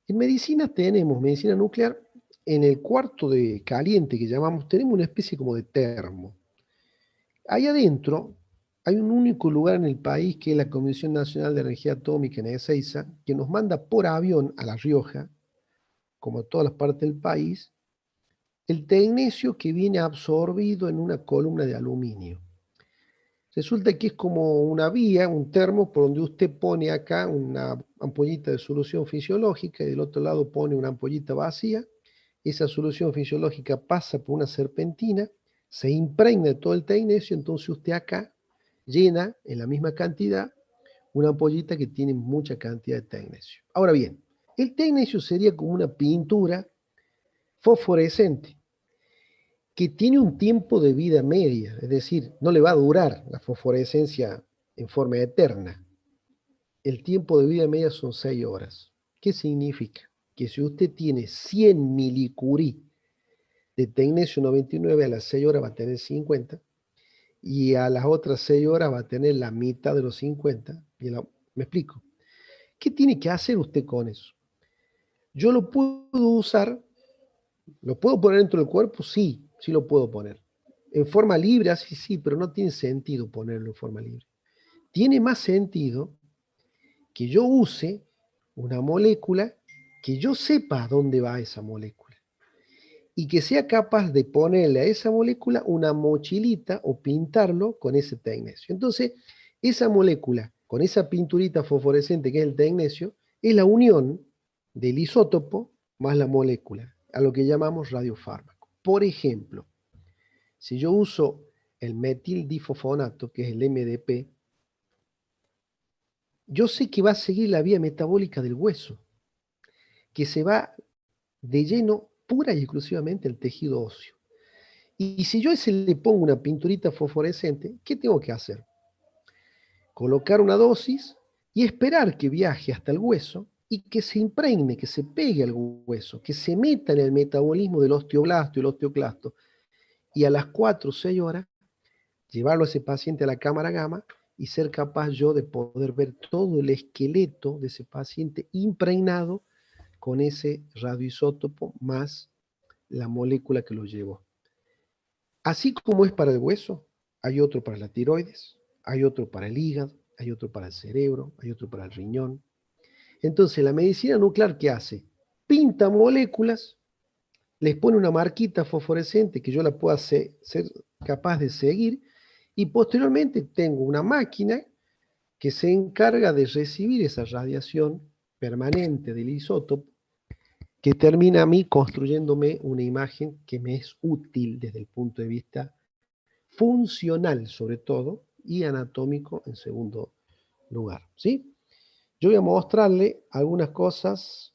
En medicina tenemos, medicina nuclear, en el cuarto de caliente que llamamos, tenemos una especie como de termo. Ahí adentro hay un único lugar en el país que es la Comisión Nacional de Energía Atómica en Ezeiza, que nos manda por avión a La Rioja, como a todas las partes del país, el tecnesio que viene absorbido en una columna de aluminio. Resulta que es como una vía, un termo, por donde usted pone acá una ampollita de solución fisiológica y del otro lado pone una ampollita vacía. Esa solución fisiológica pasa por una serpentina, se impregna de todo el tecnesio, entonces usted acá llena en la misma cantidad una ampollita que tiene mucha cantidad de tecnesio. Ahora bien, el tecnesio sería como una pintura fosforescente que tiene un tiempo de vida media, es decir, no le va a durar la fosforescencia en forma eterna. El tiempo de vida media son 6 horas. ¿Qué significa? Que si usted tiene 100 milicurie de tecnesio 99, a las 6 horas va a tener 50, y a las otras 6 horas va a tener la mitad de los 50. ¿Me explico? ¿Qué tiene que hacer usted con eso? Yo lo puedo usar, ¿lo puedo poner dentro del cuerpo? Sí, sí lo puedo poner. En forma libre, así sí, pero no tiene sentido ponerlo en forma libre. Tiene más sentido que yo use una molécula, que yo sepa a dónde va esa molécula y que sea capaz de ponerle a esa molécula una mochilita o pintarlo con ese tecnecio. Entonces, esa molécula con esa pinturita fosforescente que es el tecnecio, es la unión del isótopo más la molécula, a lo que llamamos radiofármaco. Por ejemplo, si yo uso el metildifosfonato, que es el MDP, yo sé que va a seguir la vía metabólica del hueso, que se va de lleno pura y exclusivamente al tejido óseo. Y si yo a ese le pongo una pinturita fosforescente, ¿qué tengo que hacer? Colocar una dosis y esperar que viaje hasta el hueso y que se impregne, que se pegue al hueso, que se meta en el metabolismo del osteoblasto y el osteoclasto. Y a las 4 o 6 horas, llevarlo a ese paciente a la cámara gamma y ser capaz yo de poder ver todo el esqueleto de ese paciente impregnado con ese radioisótopo más la molécula que lo llevó. Así como es para el hueso, hay otro para la tiroides, hay otro para el hígado, hay otro para el cerebro, hay otro para el riñón. Entonces, la medicina nuclear, ¿qué hace? Pinta moléculas, les pone una marquita fosforescente que yo la pueda ser capaz de seguir, y posteriormente tengo una máquina que se encarga de recibir esa radiación permanente del isótopo, que termina a mí construyéndome una imagen que me es útil desde el punto de vista funcional, sobre todo, y anatómico en segundo lugar, ¿sí? Yo voy a mostrarle algunas cosas.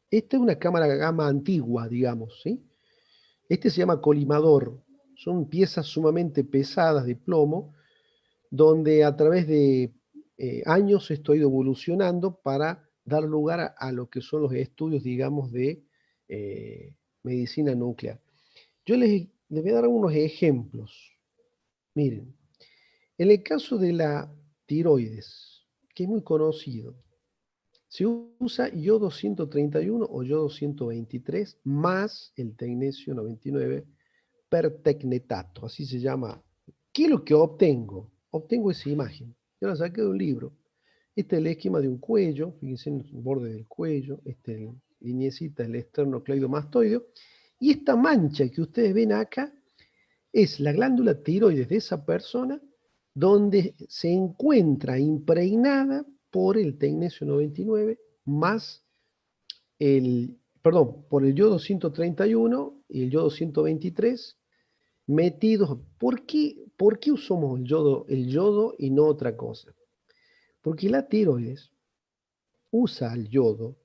Esta es una cámara gamma antigua, digamos, ¿sí? Este se llama colimador. Son piezas sumamente pesadas de plomo, donde a través de años esto ha ido evolucionando para dar lugar a lo que son los estudios, digamos, de medicina nuclear. Yo les voy a dar unos ejemplos. Miren, en el caso de la tiroides, que es muy conocido, se usa yodo 131 o yodo 123 más el tecnecio 99 pertecnetato, así se llama. ¿Qué es lo que obtengo? Obtengo esa imagen. Yo la saqué de un libro. Este es el esquema de un cuello, fíjense en el borde del cuello, lineecita, el esternocleidomastoideo, y esta mancha que ustedes ven acá es la glándula tiroides de esa persona, donde se encuentra impregnada por el tecnecio 99 más por el yodo 131 y el yodo 123 metidos. ¿Por qué usamos el yodo y no otra cosa? Porque la tiroides usa el yodo,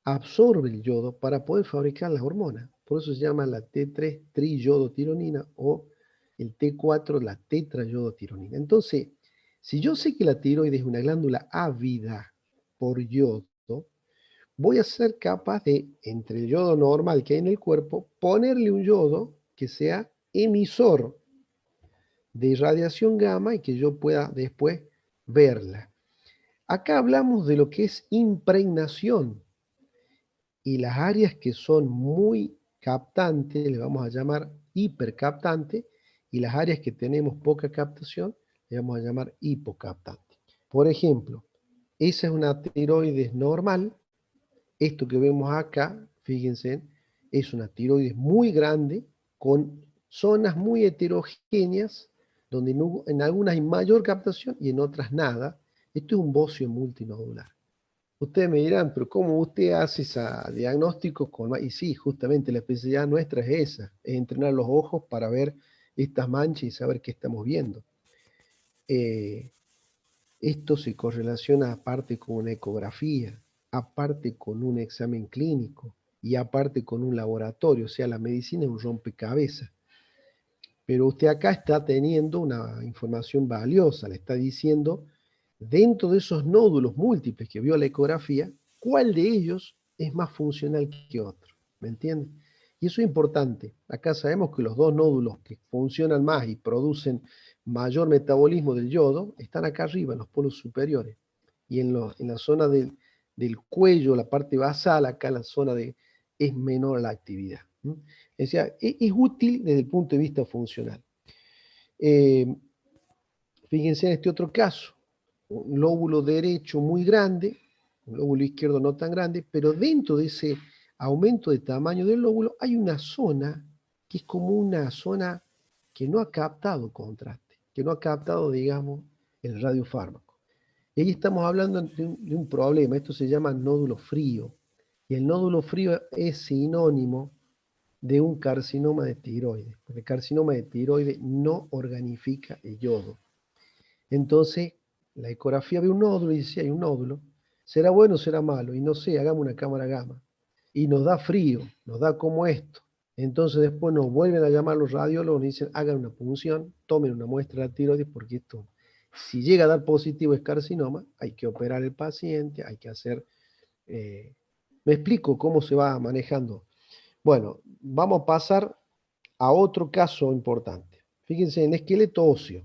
absorbe el yodo para poder fabricar las hormonas. Por eso se llama la T3 triyodotironina o el T4 la tetrayodotironina. Entonces, si yo sé que la tiroides es una glándula ávida por yodo, voy a ser capaz de, entre el yodo normal que hay en el cuerpo, ponerle un yodo que sea emisor de radiación gamma y que yo pueda después verla. Acá hablamos de lo que es impregnación, y las áreas que son muy captantes, le vamos a llamar hipercaptante, y las áreas que tenemos poca captación, le vamos a llamar hipocaptante. Por ejemplo, esa es una tiroides normal. Esto que vemos acá, fíjense, es una tiroides muy grande, con zonas muy heterogéneas, donde en algunas hay mayor captación y en otras nada. Esto es un bocio multinodular. Ustedes me dirán, pero ¿cómo usted hace ese diagnóstico? Y sí, justamente la especialidad nuestra es esa, es entrenar los ojos para ver estas manchas y saber qué estamos viendo. Esto se correlaciona aparte con una ecografía, aparte con un examen clínico y aparte con un laboratorio. O sea, la medicina es un rompecabezas. Pero usted acá está teniendo una información valiosa, le está diciendo, dentro de esos nódulos múltiples que vio la ecografía, ¿cuál de ellos es más funcional que otro? ¿Me entiende? Y eso es importante. Acá sabemos que los dos nódulos que funcionan más y producen mayor metabolismo del yodo están acá arriba, en los polos superiores. Y en la zona del cuello, la parte basal, acá la zona es menor la actividad. ¿Mm? O sea, es útil desde el punto de vista funcional. Fíjense en este otro caso, un lóbulo derecho muy grande, un lóbulo izquierdo no tan grande, pero dentro de ese aumento de tamaño del lóbulo hay una zona que es como una zona que no ha captado contraste, que no ha captado, digamos, el radiofármaco. Y ahí estamos hablando de un problema, esto se llama nódulo frío, y el nódulo frío es sinónimo de un carcinoma de tiroides, porque el carcinoma de tiroides no organifica el yodo. Entonces, la ecografía ve un nódulo y dice, si hay un nódulo, ¿será bueno o será malo? Y no sé, hagamos una cámara gamma. Y nos da frío, nos da como esto. Entonces después nos vuelven a llamar los radiólogos y dicen, hagan una punción, tomen una muestra de la tiroides, porque esto, si llega a dar positivo es carcinoma, hay que operar al paciente, hay que hacer... me explico cómo se va manejando. Bueno, vamos a pasar a otro caso importante. Fíjense, en esqueleto óseo,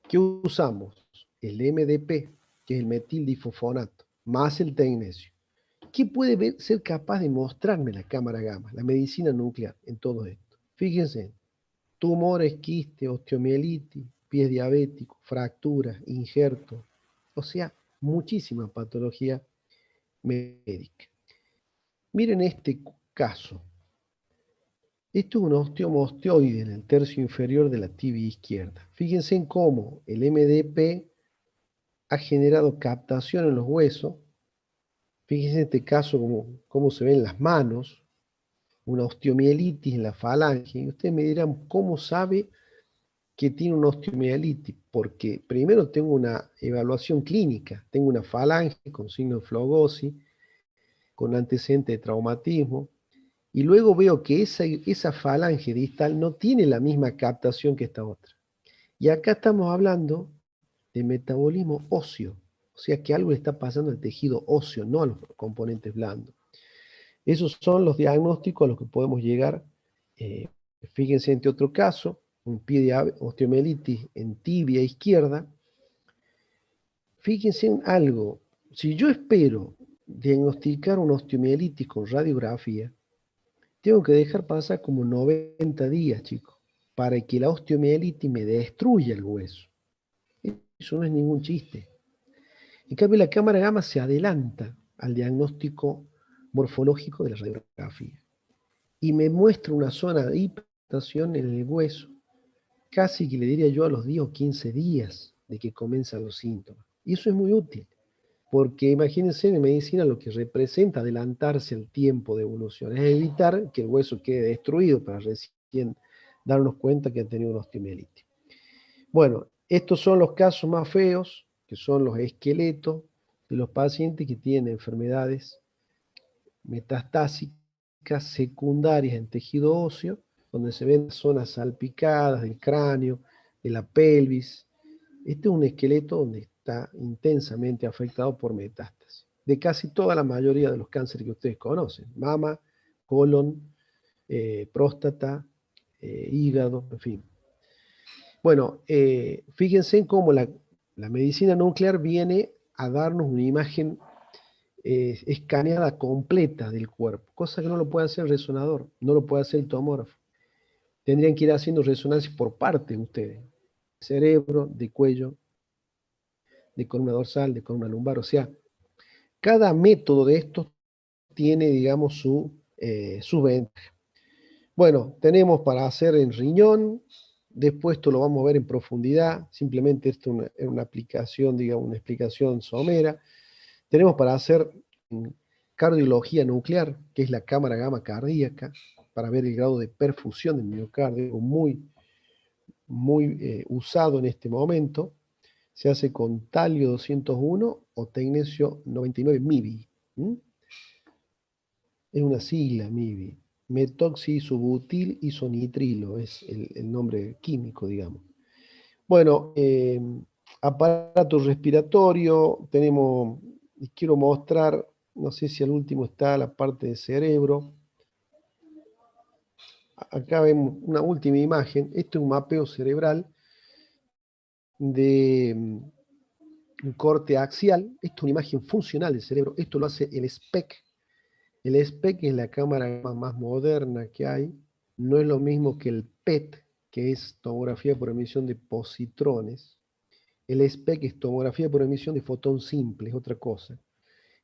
¿qué usamos? El MDP, que es el metildifosfonato, más el tecnesio. ¿Qué puede ser capaz de mostrarme la cámara gamma, la medicina nuclear, en todo esto? Fíjense, tumores, quiste, osteomielitis, pies diabéticos, fracturas, injertos, o sea, muchísima patología médica. Miren este caso. Esto es un osteomosteoide en el tercio inferior de la tibia izquierda. Fíjense en cómo el MDP ha generado captación en los huesos. Fíjense en este caso cómo se ven las manos, una osteomielitis en la falange. Y ustedes me dirán, ¿cómo sabe que tiene una osteomielitis? Porque primero tengo una evaluación clínica. Tengo una falange con signo de flogosis, con antecedente de traumatismo. Y luego veo que esa falange distal no tiene la misma captación que esta otra. Y acá estamos hablando de metabolismo óseo, o sea que algo le está pasando al tejido óseo, no a los componentes blandos. Esos son los diagnósticos a los que podemos llegar. Fíjense en otro caso, un pie de osteomielitis en tibia izquierda. Fíjense en algo, si yo espero diagnosticar una osteomielitis con radiografía, tengo que dejar pasar como 90 días, chicos, para que la osteomielitis me destruya el hueso. Eso no es ningún chiste. En cambio, la cámara gamma se adelanta al diagnóstico morfológico de la radiografía y me muestra una zona de hipertensión en el hueso, casi que le diría yo a los 10 o 15 días de que comienzan los síntomas. Y eso es muy útil, porque imagínense en medicina lo que representa adelantarse al tiempo de evolución, es evitar que el hueso quede destruido para recién darnos cuenta que ha tenido una osteomielitis. Bueno, estos son los casos más feos, que son los esqueletos de los pacientes que tienen enfermedades metastásicas secundarias en tejido óseo, donde se ven zonas salpicadas del cráneo, de la pelvis. Este es un esqueleto donde está intensamente afectado por metástasis, de casi toda la mayoría de los cánceres que ustedes conocen: mama, colon, próstata, hígado, en fin. Bueno, fíjense en cómo la medicina nuclear viene a darnos una imagen escaneada completa del cuerpo, cosa que no lo puede hacer el resonador, no lo puede hacer el tomógrafo. Tendrían que ir haciendo resonancias por parte ustedes, de cerebro, de cuello, de columna dorsal, de columna lumbar. O sea, cada método de estos tiene, digamos, su ventaja. Bueno, tenemos para hacer en riñón. Después esto lo vamos a ver en profundidad. Simplemente esto es una aplicación, digamos, una explicación somera. Tenemos para hacer cardiología nuclear, que es la cámara gamma cardíaca, para ver el grado de perfusión del miocardio, muy usado en este momento. Se hace con talio 201 o tecnesio 99 MIBI. Es una sigla MIBI. Metoxiisobutil isonitrilo es el nombre químico, digamos. Bueno, aparato respiratorio, tenemos, quiero mostrar, no sé si al último está la parte del cerebro. Acá vemos una última imagen. Esto es un mapeo cerebral de un corte axial. Esto es una imagen funcional del cerebro. Esto lo hace el SPEC, El SPEC es la cámara más moderna que hay, no es lo mismo que el PET, que es tomografía por emisión de positrones. El SPEC es tomografía por emisión de fotón simple, es otra cosa.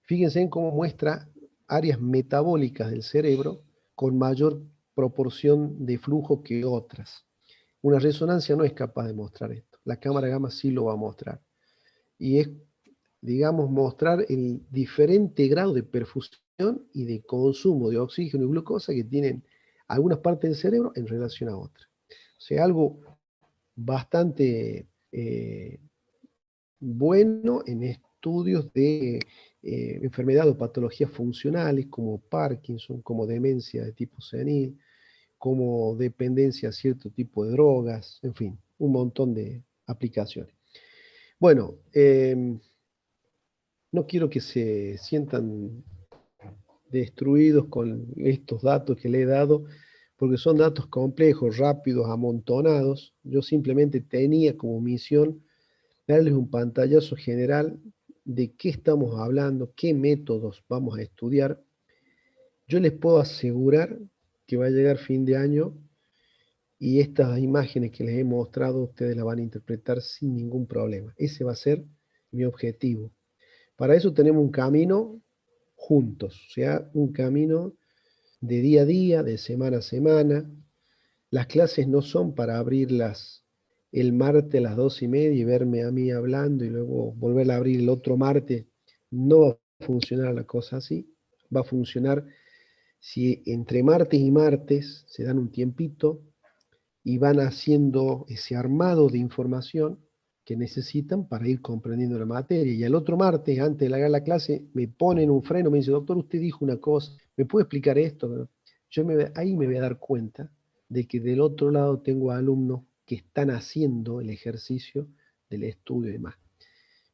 Fíjense en cómo muestra áreas metabólicas del cerebro con mayor proporción de flujo que otras. Una resonancia no es capaz de mostrar esto. La cámara gamma sí lo va a mostrar. Y es, digamos, mostrar el diferente grado de perfusión y de consumo de oxígeno y glucosa que tienen algunas partes del cerebro en relación a otras. O sea, algo bastante bueno en estudios de enfermedades o patologías funcionales como Parkinson, como demencia de tipo senil, como dependencia a cierto tipo de drogas, en fin, un montón de aplicaciones. Bueno, no quiero que se sientan destruidos con estos datos que le he dado, porque son datos complejos, rápidos, amontonados. Yo simplemente tenía como misión darles un pantallazo general de qué estamos hablando, qué métodos vamos a estudiar. Yo les puedo asegurar que va a llegar fin de año y estas imágenes que les he mostrado ustedes las van a interpretar sin ningún problema. Ese va a ser mi objetivo. Para eso tenemos un camino juntos, o sea, un camino de día a día, de semana a semana. Las clases no son para abrirlas el martes a las 2:30 y verme a mí hablando y luego volver a abrir el otro martes. No va a funcionar la cosa así. Va a funcionar si entre martes y martes se dan un tiempito y van haciendo ese armado de información que necesitan para ir comprendiendo la materia. Y el otro martes, antes de largar la clase, me ponen un freno, me dice, doctor, usted dijo una cosa, ¿me puede explicar esto? Ahí me voy a dar cuenta de que del otro lado tengo alumnos que están haciendo el ejercicio del estudio y demás.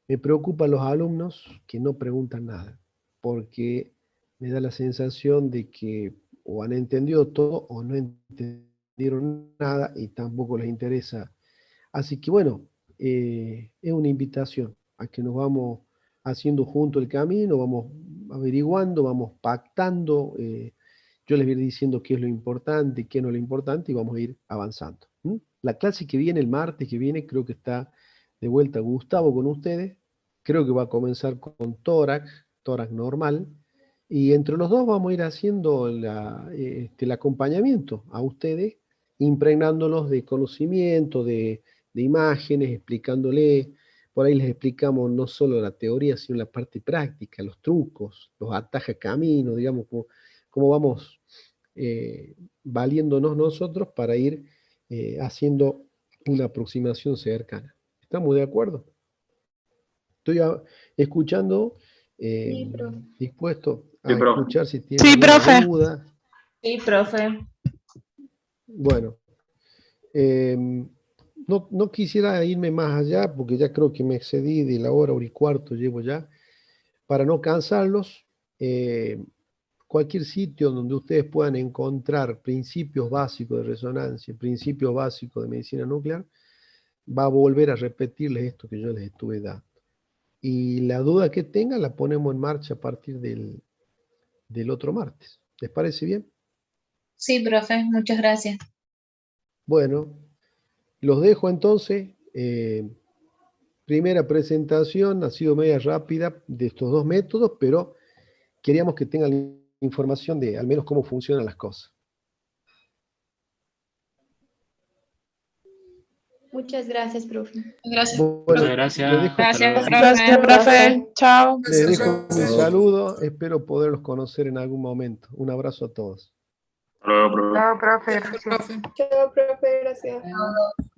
Me preocupan los alumnos que no preguntan nada, porque me da la sensación de que o han entendido todo o no entendieron nada y tampoco les interesa. Así que bueno, es una invitación a que nos vamos haciendo junto el camino, vamos averiguando, vamos pactando. Yo les voy a ir diciendo qué es lo importante, qué no es lo importante y vamos a ir avanzando. La clase que viene, el martes que viene, creo que está de vuelta Gustavo con ustedes. Creo que va a comenzar con tórax normal. Y entre los dos vamos a ir haciendo el acompañamiento a ustedes, impregnándolos de conocimiento, de imágenes, explicándole. Por ahí les explicamos no solo la teoría, sino la parte práctica, los trucos, los ataja caminos, digamos, cómo vamos valiéndonos nosotros para ir haciendo una aproximación cercana. ¿Estamos de acuerdo? Estoy escuchando, Sí, profe. dispuesto a Sí, profe. escuchar si tienen Sí, alguna profe. duda. Sí, profe. Bueno, no quisiera irme más allá porque ya creo que me excedí de la hora y cuarto llevo ya. Para no cansarlos, cualquier sitio donde ustedes puedan encontrar principios básicos de resonancia, principios básicos de medicina nuclear, va a volver a repetirles esto que yo les estuve dando. Y la duda que tengan la ponemos en marcha a partir del otro martes. ¿Les parece bien? Sí, profe, muchas gracias. Bueno, los dejo entonces. Primera presentación ha sido media rápida de estos dos métodos, pero queríamos que tengan información de al menos cómo funcionan las cosas. Muchas gracias, profe. Gracias. Bueno, Muchas gracias. les dejo, Gracias, Gracias, profe. Chao. les dejo un saludo. Espero poderlos conocer en algún momento. Un abrazo a todos. Hasta luego, profe. Chao, profe. Gracias. Chao, profe. Gracias.